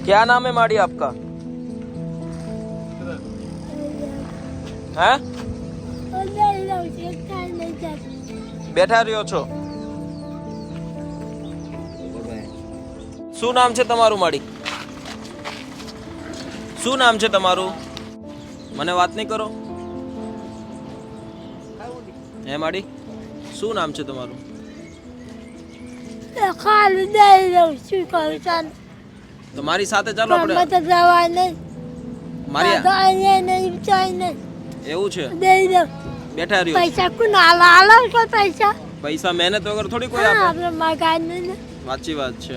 क्या नाम है माड़ी आपका? हैं? બેઠા રહ્યો છો? શું નામ છે તમારું માડી? શું નામ છે તમારું? મને વાત નહીં કરો. હે માડી, શું નામ છે તમારું? તો મારી સાથે ચાલો આપણે. મારી એવું છે? બેઠા રહ્યો. પૈસા મહેનત વગર થોડી કોઈ આપે. સાચી વાત છે.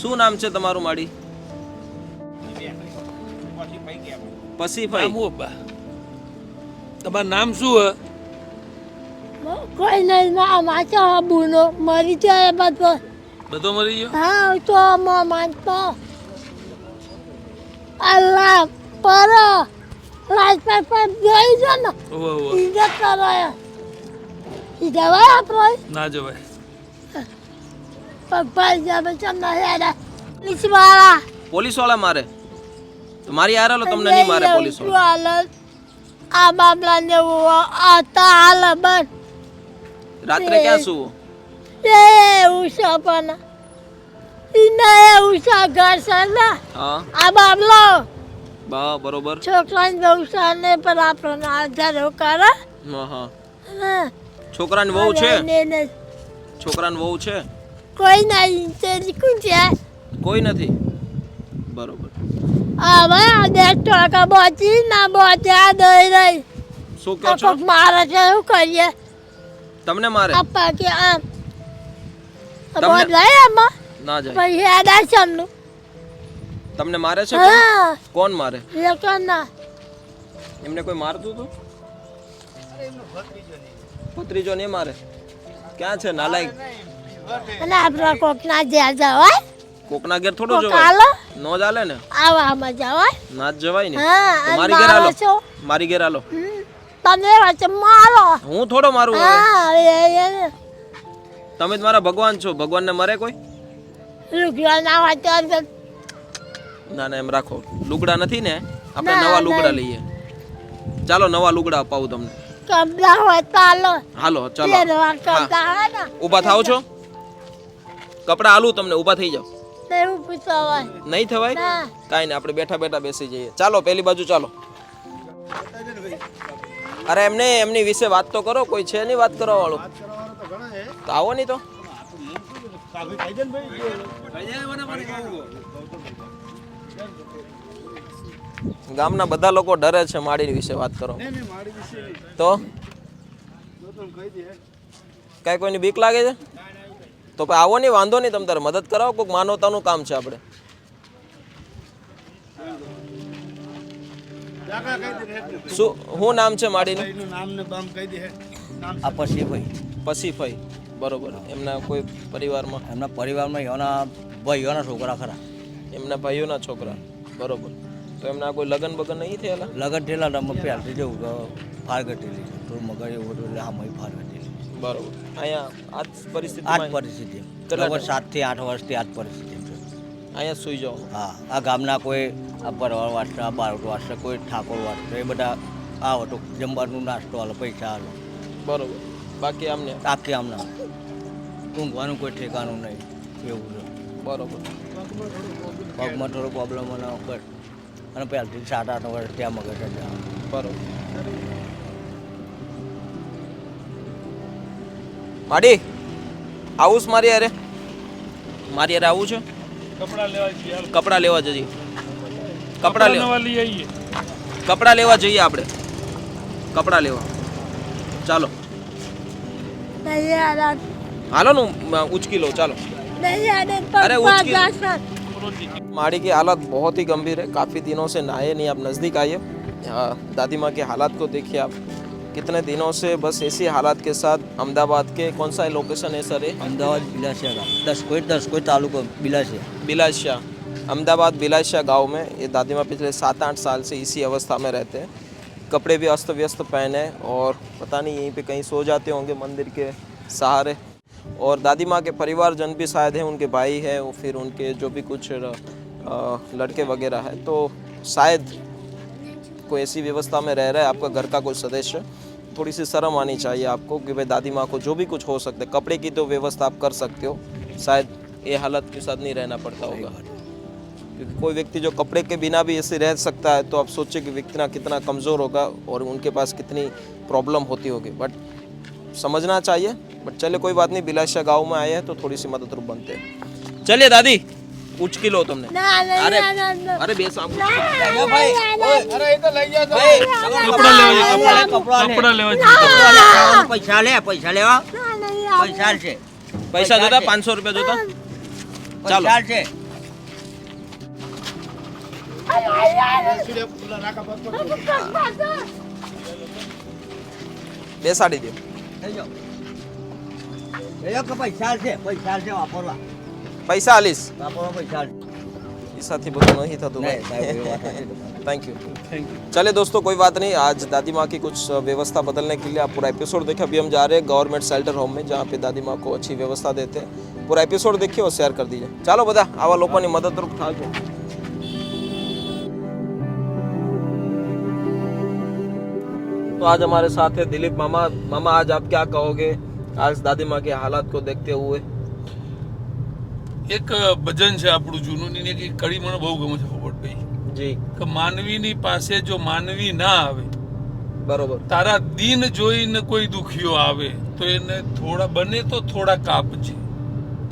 શું નામ છે તમારું માડી? પસીભાઈ. તમારું નામ શું હે? કોઈ નહીં માચો બુનો મરી જાય બધો. બધો મરી ગયો? હા તો માનતો અલ્લાહ પર લાઈટ પર જોઈ જો ને ઓહો ઓહો. ઇજ્જત કરો ઈ જવાય આપણે ના જવાય. પપ્પા જાવે ચમના હેડા લીસવાળા પોલીસ વાળા મારે તો મારી હારેલો તમને નહીં મારે પોલીસ વાળા. આ બાબલા ને આતા હાલ બસ રાત્રે ક્યાં સુવો? એ ઉષા પણ ઇને ઉષા ઘર સલા હા આ બાબલો બરોબર. છોકરાને ઉષા ને પર આપણને આધારો કરે. હા છોકરાની વહુ છે? છોકરાની વહુ છે? કોઈ નહીં તેરી કોણ છે? કોઈ નથી. બરોબર. હવે આ 10 ટકા બોચી ના બોચે આ દઈ રહી. શું કહો છો? મારે છે શું કરીએ? તમને મારે? આપા કે આમ તમને- બોલ જાય આમાં ના જાય. પછી હેડા ચમનું. તમને મારે છે? હા કોણ મારે? લેકના એમને કોઈ મારતું હતું? ભત્રીજો ને મારે? ક્યાં છે નાલાયક? અને આપણા કોક ના જ્યાં જવાય કોકના ઘેર થોડું કોક જવાય. હાલો નો ચાલે ને. આવામાં જવાય. ના જ જવાય ને. હા તો અને મારી ઘેર મારો હાલો. છો મારી ઘેર હાલો. તમે વચ્ચે મારો. હું થોડો મારું હવે. હા તમે જ મારા ભગવાન છો. ભગવાનને મરે કોઈ? રૂપિયા ના હોય તો ના ના એમ રાખો. લુગડા નથી ને આપણે ના, નવા લુગડા નહીં. લઈએ. ચાલો નવા લુગડા અપાવું તમને. કપડા હોય તો હાલો હાલો ચાલો. પહેરવા કપડા હોય ને ઊભા થાવ છો? કપડા હાલું તમને. ઊભા થઈ જાઓ. એવું પૂછવાય નહીં થવાય? ના કાંઈ નહીં આપણે બેઠા બેઠા બેસી જઈએ. ચાલો પેલી બાજુ ચાલો. અરે એમને એમની વિશે વાત તો કરો. કોઈ છે નહીં વાત કરવા વાળું? તો આવો નહીં તો. ગામના બધા લોકો ડરે છે માડી વિશે વાત કરો તો. કઈ કોઈની બીક લાગે છે તો પછી આવો નહીં. વાંધો નહીં. તમે તારે મદદ કરાવો. કોઈક માનવતાનું કામ છે આપણે. શું શું નામ છે માડીનું? આ પસીભાઈ. પસીભાઈ. બરોબર. એમના કોઈ પરિવારમાં? એમના પરિવારમાં એના ભાઈઓના છોકરા ખરા. એમના ભાઈઓના છોકરા. બરોબર. તો એમના કોઈ લગ્ન બગન નહીં થયેલા? લગન ઠેલા તમે પહેલથી જેવું કે ફાર કટેલી થોડું મગજ એવું હતું એટલે આમાં ફાર કટેલી. બરોબર. અહીંયા આ જ આ જ પરિસ્થિતિમાં પરિસ્થિતિ કેટલા લગભગ 7 થી 8 વર્ષથી આ જ પરિસ્થિતિ છે. અહીંયા સુઈ જાઓ. હા આ ગામના કોઈ આ પરવાર વાસતા આ બારોટ વાસતા કોઈ ઠાકોર વાસતા એ બધા આવો તો જમવાનું નાસ્તો હાલો પૈસા હાલો બરોબર. બાકી આમને આખી આમના ઊંઘવાનું કોઈ ઠેકાણું નહીં એવું છે. બરોબર. પગમાં થોડો પ્રોબ્લેમ અને વખત અને પહેલથી 7-8 વર્ષ ત્યાં મગજ જ આવે. બરોબર. માડી આવું છે મારી યારે? મારી યારે આવું છે? કપડા લેવા જઈએ. કપડા લેવા લઈ આવીએ. કપડા લેવા જઈએ આપણે. કપડા લેવા ચાલો. નહીં આદત હાલો ને ઉચકી લો. ચાલો. नहीं आने अरे पप्पा उसकी- दासन माड़ी की हालत बहुत ही गंभीर है. काफ़ी दिनों से नहाए नहीं. आप नज़दीक आइए. दादी माँ के हालात को देखिए आप. कितने दिनों से बस ऐसी हालात के साथ अहमदाबाद के कौन सा लोकेशन है सर? ये અમદાવાદ બિલાસિયા ગામ 10 કોઈ તાલુકો બિલાસિયા. बिलाशा. अहमदाबाद बिलाशा गांव में ये दादी माँ पिछले 7-8 साल से इसी अवस्था में रहते हैं. कपड़े भी अस्त व्यस्त पहने और पता नहीं यहीं पे कहीं सो जाते होंगे मंदिर के सहारे. और दादी माँ के परिवारजन भी शायद हैं, उनके भाई हैं, और फिर उनके जो भी कुछ लड़के वगैरह है, तो शायद कोई ऐसी व्यवस्था में रह रहा है आपका घर का कोई सदस्य, थोड़ी सी शर्म आनी चाहिए आपको कि भाई दादी माँ को जो भी कुछ हो सकता है, कपड़े की तो व्यवस्था आप कर सकते हो, शायद ये हालत के साथ नहीं रहना पड़ता होगा। क्योंकि कोई व्यक्ति जो कपड़े के बिना भी ऐसे रह सकता है, तो आप सोचिए कि व्यक्ति कितना कमज़ोर होगा और उनके पास कितनी प्रॉब्लम होती होगी। बट समझना चाहिए। बट चलिए कोई बात नहीं, बिलाशा गाँव में आए हैं तो थोड़ी सी मदद रूप बनते हैं। चलिए दादी, कुछ किलो तुमने, ના નહીં अरे ના ના ના अरे बेस आप ભાઈ કપડા લેવા છે, કપડા લેવા છે। પૈસા લે, પૈસા લેવા, ના નહીં પૈસા છે, पैसा जोता, 500 रुपया जोता, ચાલો। પૈસા છે। બેસાડી દો। થઈ જાઓ। એ કે પૈસા છે, પૈસા છે વાપરવા, પૈસા આલીશ, વાપરવા પૈસા છે। પૈસાથી બધું નહીં થતું નહીં, સાહેબ, એ ભાઈ। વાત સાચી તમારી। Thank you. चलिए दोस्तों, कोई बात नहीं, आज दादी माँ की कुछ व्यवस्था बदलने के लिए आप पूरा एपिसोड देखिए। अभी हम जा रहे हैं गवर्नमेंट शेल्टर होम में, जहाँ पे दादी माँ को अच्छी व्यवस्था देते हैं। पूरा एपिसोड देखिए और शेयर कर दीजिए। चालो बता आवा लोगों मदद रूप था। तो आज हमारे साथ है दिलीप मामा। मामा, आज आप क्या कहोगे आज दादी माँ के हालात को देखते हुए? એક ભજન છે આપણું જૂનું, ની એક કડી મને બહુ ગમે છે પોપટભાઈ, जी કે માનવીની પાસે જો માનવી ના આવે, बरोबर। તારા દીન જોઈને કોઈ દુખીઓ આવે તો એને થોડા બને તો થોડા કાપજે।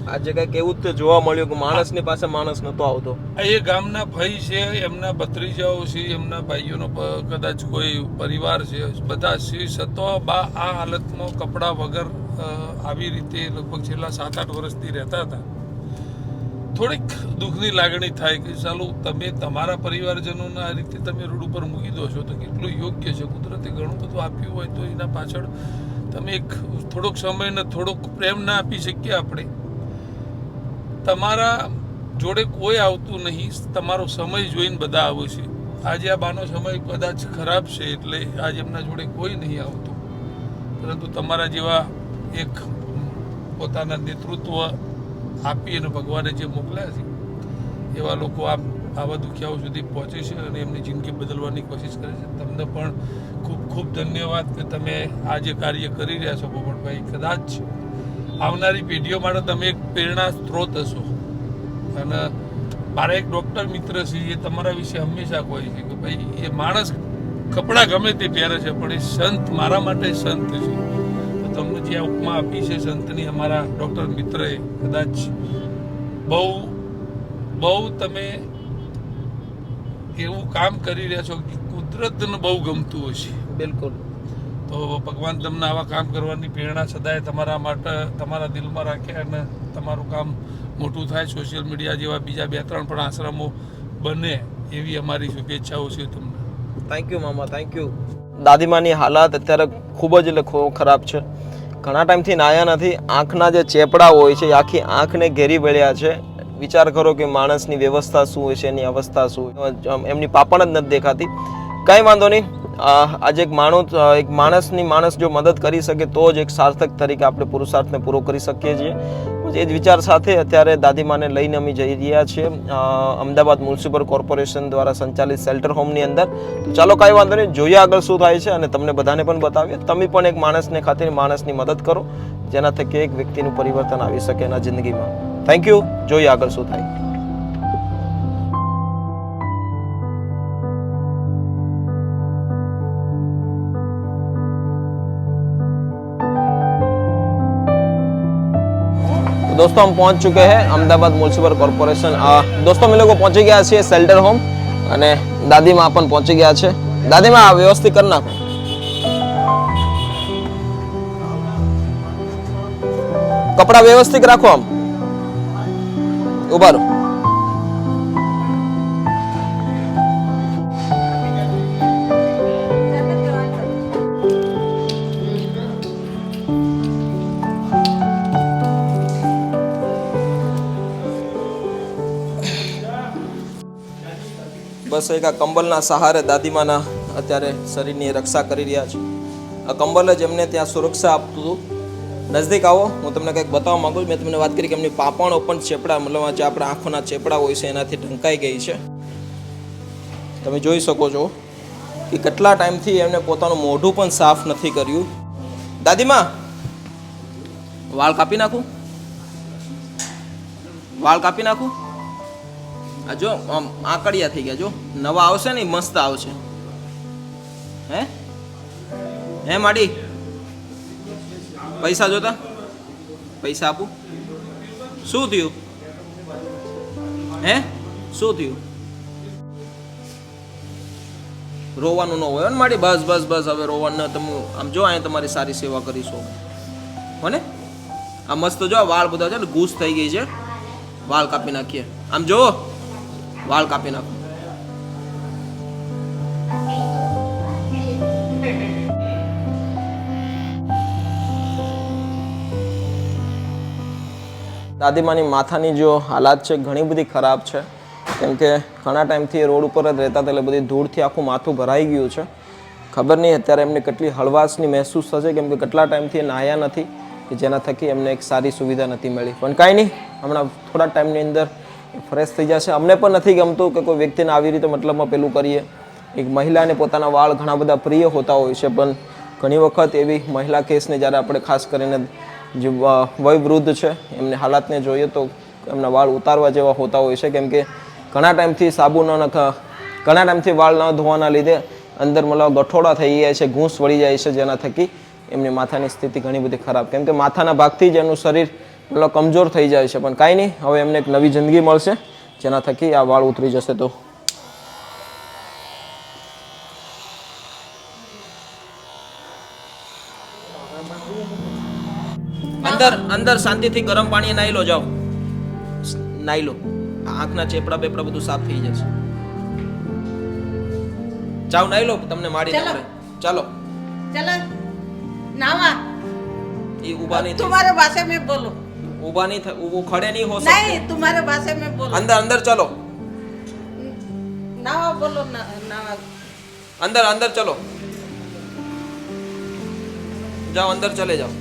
આજે કઈક એવું જ જોવા મળ્યું કે માણસની પાસે માણસ નતો આવતો। આ એ ગામના ભાઈ છે, એમના ભત્રીજાઓ છે, એમના ભાઈઓનો કદાચ કોઈ પરિવાર છે, બધા છે, છતાં બા આ હાલતમાં કપડા વગર આવી રીતે લગભગ છેલ્લા 7-8 વર્ષથી રહેતા હતા। થોડીક દુઃખની લાગણી થાય કે ચાલો તમે તમારા પરિવારજનોને આ રીતે તમે રોડ ઉપર મૂકી દો છો તો કેટલું યોગ્ય છે। કુદરતે ઘણું બધું આપ્યું હોય તો એના પાછળ તમે એક થોડોક સમય ને થોડોક પ્રેમ ના આપી શકીએ આપણે? તમારા જોડે કોઈ આવતું નહીં, તમારો સમય જોઈને બધા આવે છે। આજે આ બાનો સમય કદાચ ખરાબ છે એટલે આજે એમના જોડે કોઈ નહીં આવતું, પરંતુ તમારા જેવા એક પોતાના નેતૃત્વ આપી અને ભગવાને જે મોકલ્યા છે એવા લોકો આવા દુખિયાઓ સુધી પહોંચે છે અને એમની જિંદગી બદલવાની કોશિશ કરે છે। તમને પણ ખૂબ ખૂબ ધન્યવાદ કે તમે આ જે કાર્ય કરી રહ્યા છો પોપટભાઈ। કદાચ આવનારી પેઢીઓ માટે તમે એક પ્રેરણા સ્ત્રોત હશો। અને મારા એક ડૉક્ટર મિત્ર છે, એ તમારા વિશે હંમેશા કહે છે કે ભાઈ એ માણસ કપડાં ગમે તે પહેરે છે પણ એ સંત મારા માટે સંત છે। તો તમને જે ઉપમા આપી છે સંતની અમારા ડૉક્ટર મિત્રએ, કદાચ બહુ બહુ તમે એવું કામ કરી રહ્યા છો કે કુદરતને બહુ ગમતું હશે। बिल्कुल। તો ભગવાન તમને આવા કામ કરવાની પ્રેરણા સદાય તમારા માટે તમારા દિલમાં રાખે અને તમારું કામ મોટું થાય। સોશિયલ મીડિયા જેવા બીજા 2-3 પણ આશ્રમો બને એવી અમારી શુભેચ્છાઓ છે તમને। થેન્ક યુ મામા, થેન્ક યુ। દાદીમાની હાલત અત્યારે ખૂબ જ ખરાબ છે। ઘણા ટાઈમથી નાયા નથી। આંખના જે ચેપડા હોય છે એ આખી આંખને ઘેરી વળ્યા છે। વિચાર કરો કે માણસની વ્યવસ્થા શું હોય છે, એની અવસ્થા શું હોય, એમની પાપણ જ નથી દેખાતી। કંઈ વાંધો નહીં, આજે એક માણસ જો મદદ કરી શકે તો જ એક સાર્થક તરીકે આપણે પુરુષાર્થને પૂરો કરી શકીએ છીએ। એ જ વિચાર સાથે અત્યારે દાદીમાને લઈને અમે જઈ રહ્યા છીએ અમદાવાદ મ્યુનિસિપલ કોર્પોરેશન દ્વારા સંચાલિત શેલ્ટર હોમની અંદર। તો ચાલો કાંઈ વાંધો નહીં, જોઈએ આગળ શું થાય છે અને તમને બધાને પણ બતાવીએ। તમે પણ એક માણસને ખાतिर માણસની મદદ કરો, જેના થકી એક વ્યક્તિનું પરિવર્તન આવી શકે એના જિંદગીમાં। થેન્ક યુ, જોઈએ આગળ શું થાય। दोस्तों हम पहुंच चुके हैं अहमदाबाद म्युनिसिपल कॉर्पोरेशन। दोस्तों हम लोग पहुंची गया छे शेल्टर होम અને દાદીમાં પણ પહોંચી ગયા છે। દાદીમાં વ્યવસ્થિત કરી નાખો, કપડા વ્યવસ્થિત રાખો, આમ ઉભા રહો। બસ એક આ કંબલના સહારે દાદીમાના અત્યારે શરીરની રક્ષા કરી રહ્યા છે। આ કંબલ જ એમને ત્યાં સુરક્ષા આપતું હતું નજદીક આવો, હું તમને કંઈક બતાવવા માંગુ છું. મેં તમને વાત કરી કે એમની પાપણો પણ ચેપડા, મતલબ જે આપણા આંખોના ચેપડા હોય છે એનાથી ઢંકાઈ ગઈ છે. તમે જોઈ શકો છો કે કેટલા ટાઈમથી એમને પોતાનું મોઢું પણ સાફ નથી કર્યું. દાદીમાં, વાળ કાપી નાખું? વાળ કાપી નાખું? આ જો આમ આંકડિયા થઈ ગયા, જો નવા આવશે ને મસ્ત આવશે. હે માડી, પૈસા જોતા? પૈસા આપું? શું થયું? શું થયું? રોવાનું ન હોય ને માડી, બસ બસ બસ, હવે રોવાનું ન. તમે આમ જો, અહીંયા તમારી સારી સેવા કરીશું હોને. આ મસ્ત જો વાળ બધા છે ને ઘૂસ થઈ ગઈ છે, વાળ કાપી નાખીએ. આમ જો, વાળ કાપી નાખો. દાદીમાની માથાની જો હાલાત છે ઘણી બધી ખરાબ છે, કેમ કે ઘણા ટાઈમથી રોડ ઉપર જ રહેતા હતા, એટલે બધી ધૂળથી આખું માથું ભરાઈ ગયું છે. ખબર નહીં અત્યારે એમને કેટલી હળવાશની મહેસૂસ થશે, કેમ કે કેટલા ટાઈમથી એ નાહ્યા નથી, કે જેના થકી એમને એક સારી સુવિધા નથી મળી. પણ કાંઈ નહીં, હમણાં થોડા ટાઈમની અંદર ફ્રેશ થઈ જશે. અમને પણ નથી ગમતું કે કોઈ વ્યક્તિને આવી રીતે મતલબમાં પેલું કરીએ. એક મહિલાને પોતાના વાળ ઘણા બધા પ્રિય હોતા હોય છે, પણ ઘણી વખત એવી મહિલા કેસને જ્યારે આપણે ખાસ કરીને જે વયવૃદ્ધ છે એમને હાલાતને જોઈએ તો એમના વાળ ઉતારવા જેવા હોતા હોય છે, કેમ કે ઘણા ટાઈમથી સાબુ ઘણા ટાઈમથી વાળ ન ધોવાના લીધે અંદર મતલબ ગઠોડા થઈ જાય છે, ઘૂંસ વળી જાય છે, જેના થકી એમની માથાની સ્થિતિ ઘણી બધી ખરાબ, કેમ કે માથાના ભાગથી જ એનું શરીર મતલબ કમજોર થઈ જાય છે. પણ કાંઈ નહીં, હવે એમને એક નવી જિંદગી મળશે, જેના થકી આ વાળ ઉતરી જશે. તો અંદર શાંતિથી ગરમ પાણી નાહી લો, જાઓ નાહી લો. આંખના ચેપડા બેપડા બધું સાફ થઈ જશે. જાઓ નાહી લો, તમને માડી નાખે. ચાલો चलो नावा ये ऊबा नहीं तुम्हारे भाषा में बोलो. ऊबा नहीं था, वो खड़े नहीं हो सकते. नहीं तुम्हारे भाषा में बोलो. अंदर अंदर चलो, नावा बोलो नावा. अंदर अंदर चलो, जाओ अंदर चले जाओ.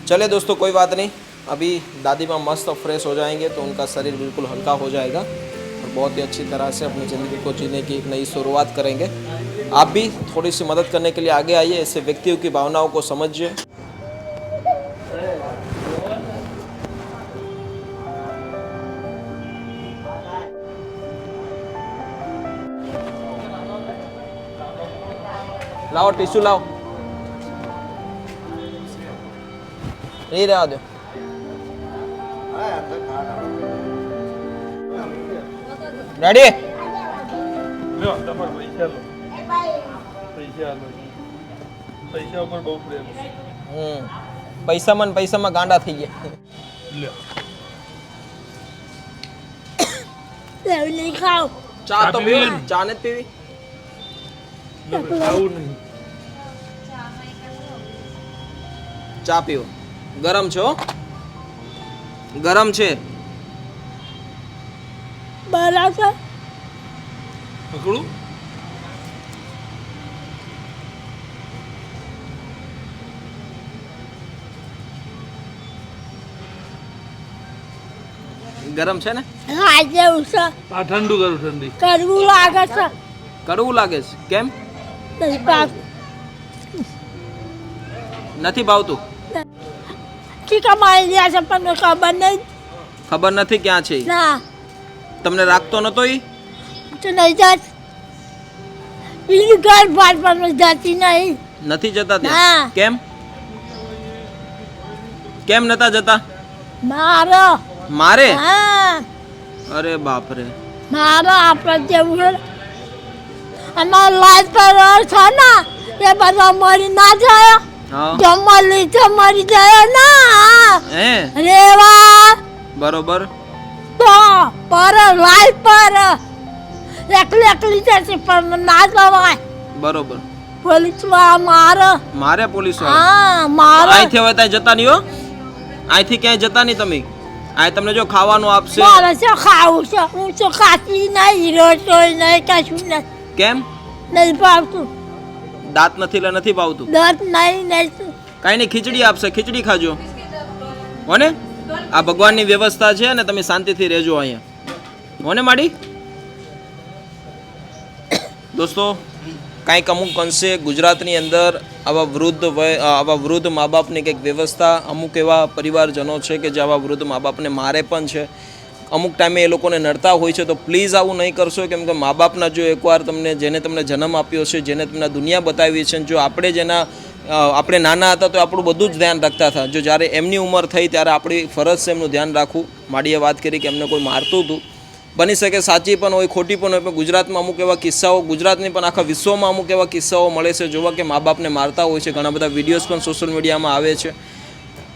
चले दोस्तों, कोई बात नहीं, अभी दादी माँ मस्त फ्रेश हो जाएंगे तो उनका शरीर बिल्कुल हल्का हो जाएगा और बहुत ही अच्छी तरह से अपनी ज़िंदगी को जीने की एक नई शुरुआत करेंगे. आप भी थोड़ी सी मदद करने के लिए आगे आइए, ऐसे व्यक्तियों की भावनाओं को समझिए. लाओ टिश्यू लाओ, नहीं रहा दो. रेडी? લ્યો તમારે પૈસા લો, પૈસા લો, પૈસા ઉપર બહુ પ્રેમ છે. પૈસામાં ગાંડા થઈ ગયા. લ્યો લેવ નહીં ખાવ. ચા તો પીવી, ચા નથી પીવી. આવું નહીં. ચા પીવો, ગરમ છે હો, ગરમ છે. બરાબર. પકડું? ગરમ છે ને? હા જેવું છે. આ ઠંડુ કરું, ઠંડી. કરવું લાગે છે. કડવું લાગે છે? કેમ? નહીં ભાવતું. નથી ભાવતું? ટીકા મારી ગયા છે પણ ખબર નહીં. ખબર નથી ક્યાં છે ઈ? ના તમને રાખતો નતો ઈ? તો નહીં જાત. બીજું ઘર બાર પણ જાતી નહીં. નથી જતા ના. ત્યાં? કેમ? કેમ નતા જતા? મારો મારે? હા અરે બાપ રે. મારો આપણે જેવું છે અમારા લાઈફ પર છે ને એ બધા મરી ના જાય. હા. જમવા લીધે મરી જાય ના હે? રેવા બરોબર. તો પર લાઈફ પર એકલી એકલી જશે પણ ના જવાય. બરોબર. પોલીસ વાળા મારે. મારે પોલીસ વાળા? હા મારે. અહીંથી હવે ત્યાં જતા નહીં હો, અહીંથી ક્યાંય જતા નહીં તમે. આ તમને જો ખાવાનું આપશે. મારે શું ખાવું છે? હું તો ખાતી નહીં, રોટોય નહીં, કશું નહીં. કેમ? નહીં ભાવતું. દાંત નથી એટલે નથી ભાવતું. દર્દ નહીં નહીં કાંઈ નહીં, ખીચડી આપશે, ખીચડી ખાજો હો ને. આ ભગવાનની વ્યવસ્થા છે ને, તમે શાંતિથી રહેજો અહીંયા હો ને માડી. દોસ્તો, કાંઈક અમુક અંશે ગુજરાતની અંદર આવા વૃદ્ધ મા બાપની કંઈક વ્યવસ્થા, અમુક એવા પરિવારજનો છે કે જે આવા વૃદ્ધ મા બાપને મારે પણ છે. અમુક ટાઈમે એ લોકોને નડતા હોય છે. તો પ્લીઝ આવું નહીં કરશો, કેમ કે મા બાપના જો એકવાર જેને તમને જન્મ આપ્યો છે, જેને તમને દુનિયા બતાવી છે, જો આપણે નાના હતા તો આપણું બધું જ ધ્યાન રાખતા હતા. જો જ્યારે એમની ઉંમર થઈ ત્યારે આપણી ફરજ છે એમનું ધ્યાન રાખવું. માડીએ વાત કરી કે એમને કોઈ મારતું હતું, બની શકે સાચી પણ હોય, ખોટી પણ હોય, પણ ગુજરાતમાં અમુક એવા કિસ્સાઓ, ગુજરાતની પણ આખા વિશ્વમાં અમુક એવા કિસ્સાઓ મળે છે જોવા કે મા બાપને મારતા હોય છે. ઘણા બધા વિડીયોઝ પણ સોશિયલ મીડિયામાં આવે છે.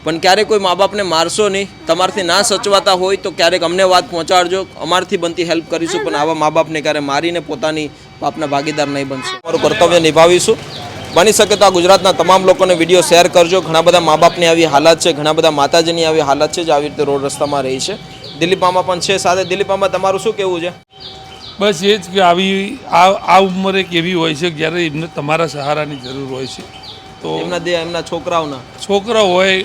પણ ક્યારેક કોઈ મા બાપને મારશો નહીં. તમારથી ના સચવાતા હોય તો ક્યારેક અમને વાત પહોંચાડજો, અમારથી બનતી હેલ્પ કરીશું. પણ આવા મા બાપને ક્યારે મારીને પોતાની પાપના ભાગીદાર નહીં બનશો. અમારું કર્તવ્ય નિભાવીશું. બની શકે તો આ ગુજરાતના તમામ લોકોને વિડીયો શેર કરજો. ઘણા બધા મા બાપની આવી હાલત છે, ઘણા બધા માતાજીની આવી હાલત છે જે આવી રીતે રોડ રસ્તામાં રહી છે. દિલીપ મામા પણ છે સાથે. દિલીપ મામા, તમારું શું કહેવું છે? બસ એ જ કે આ ઉંમર એક એવી હોય છે કે જ્યારે એમને તમારા સહારાની જરૂર હોય છે. તો એમના છોકરા હોય,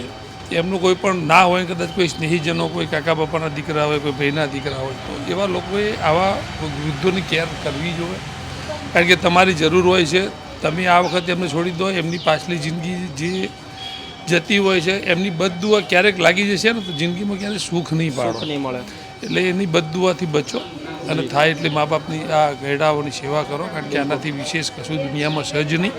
એમનું કોઈ પણ ના હોય, કદાચ કોઈ સ્નેહીજનો, કોઈ કાકા બાપાના દીકરા હોય, કોઈ ભાઈના દીકરા હોય, તો એવા લોકોએ આવા વૃદ્ધોની કેર કરવી જોઈએ. કારણ કે તમારી જરૂર હોય છે. તમે આ વખતે એમને છોડી દો, એમની પાછલી જિંદગી જે જતી હોય છે, એમની બદદુઆ ક્યારેક લાગી જશે ને તો જિંદગીમાં ક્યારેક સુખ નહીં મળે. એટલે એની બદદુઆથી બચો અને થાય એટલે મા બાપની આ ગયડાઓની સેવા કરો. કારણ કે આનાથી વિશેષ કશું દુનિયામાં સહજ નહીં.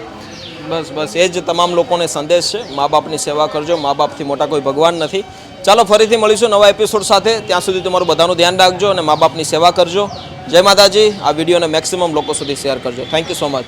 બસ એ જ તમામ લોકોને સંદેશ છે. મા બાપની સેવા કરજો. મા બાપથી મોટા કોઈ ભગવાન નથી. ચાલો ફરીથી મળીશું નવા એપિસોડ સાથે. ત્યાં સુધી તમારું બધાનું ધ્યાન રાખજો અને મા બાપની સેવા કરજો. જય માતાજી. આ વિડીયોને મેક્સિમમ લોકો સુધી શેર કરજો. Thank you so much.